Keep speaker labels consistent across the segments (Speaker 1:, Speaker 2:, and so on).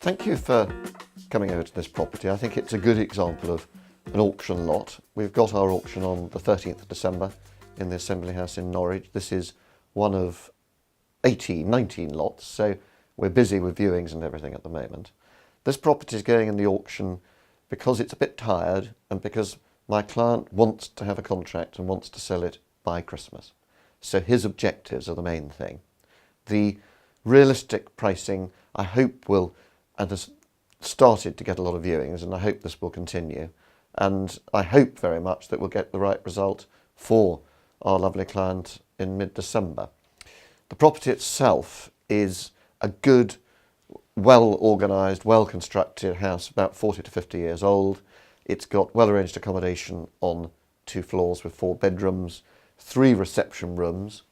Speaker 1: Thank you for coming over to this property. I think it's a good example of an auction lot. We've got our auction on the 13th of December in the Assembly House in Norwich. This is one of 19 lots, so we're busy with viewings and everything at the moment. This property is going in the auction because it's a bit tired and because my client wants to have a contract and wants to sell it by Christmas. So his objectives are the main thing. The realistic pricing, I hope, will, and has started to get a lot of viewings, and I hope this will continue. And I hope very much that we'll get the right result for our lovely client in mid-December. The property itself is a good, well-organised, well-constructed house, about 40 to 50 years old. It's got well-arranged accommodation on 2 floors with 4 bedrooms, 3 reception rooms.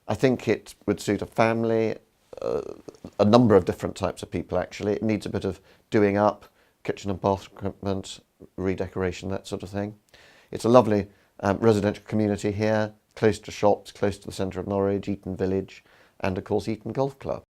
Speaker 1: I think it would suit a family, a number of different types of people actually. It needs a bit of doing up, kitchen and bath equipment, redecoration, that sort of thing. It's a lovely residential community here, close to shops, close to the centre of Norwich, Eaton Village, and of course Eaton Golf Club.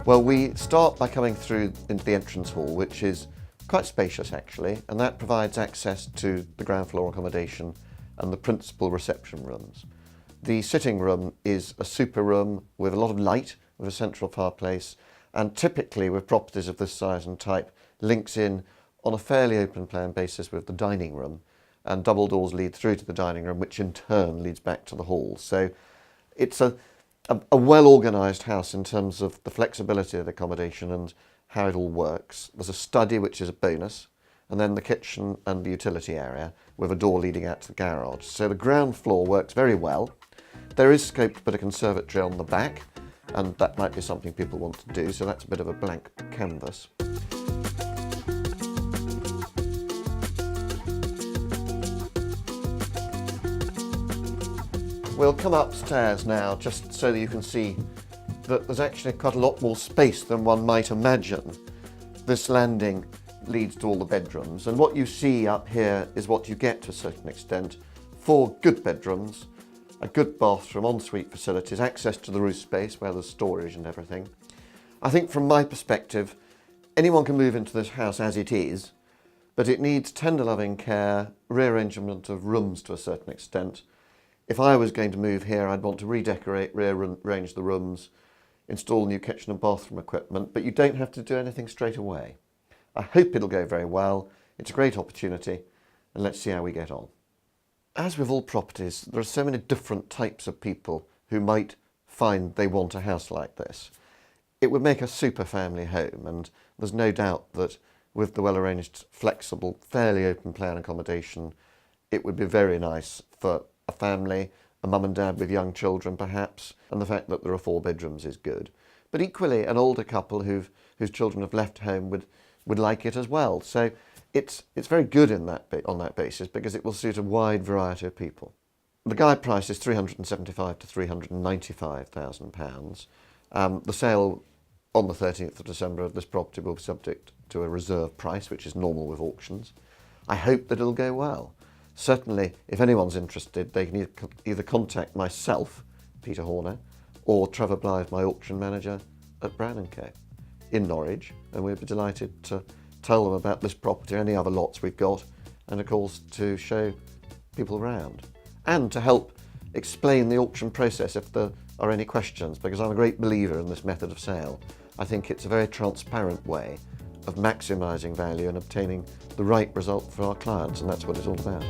Speaker 1: Well, we start by coming through into the entrance hall, which is quite spacious actually, and that provides access to the ground floor accommodation and the principal reception rooms. The sitting room is a super room with a lot of light, with a central fireplace, and typically with properties of this size and type links in on a fairly open plan basis with the dining room, and double doors lead through to the dining room, which in turn leads back to the hall. So it's a well-organised house in terms of the flexibility of the accommodation and how it all works. There's a study, which is a bonus, and then the kitchen and the utility area with a door leading out to the garage. So the ground floor works very well. There is scope to put a conservatory on the back, and that might be something people want to do, so that's a bit of a blank canvas. We'll come upstairs now just so that you can see that there's actually quite a lot more space than one might imagine. This landing leads to all the bedrooms, and what you see up here is what you get to a certain extent. 4 good bedrooms, a good bathroom, ensuite facilities, access to the roof space where there's storage and everything. I think from my perspective, anyone can move into this house as it is, but it needs tender loving care, rearrangement of rooms to a certain extent. If I was going to move here, I'd want to redecorate, rearrange the rooms, install new kitchen and bathroom equipment, but you don't have to do anything straight away. I hope it'll go very well. It's a great opportunity, and let's see how we get on. As with all properties, there are so many different types of people who might find they want a house like this. It would make a super family home, and there's no doubt that with the well-arranged, flexible, fairly open plan accommodation, it would be very nice for a family, a mum and dad with young children perhaps, and the fact that there are 4 bedrooms is good. But equally, an older couple whose children have left home would like it as well. So it's very good on that basis because it will suit a wide variety of people. The guide price is £375,000 to £395,000. The sale on the 13th of December of this property will be subject to a reserve price, which is normal with auctions. I hope that it'll go well. Certainly, if anyone's interested, they can either contact myself, Peter Horner, or Trevor Blythe, my auction manager at Brown & Co. in Norwich, and we'd be delighted to tell them about this property, any other lots we've got, and of course to show people around and to help explain the auction process if there are any questions, because I'm a great believer in this method of sale. I think it's a very transparent way of maximising value and obtaining the right result for our clients, and that's what it's all about.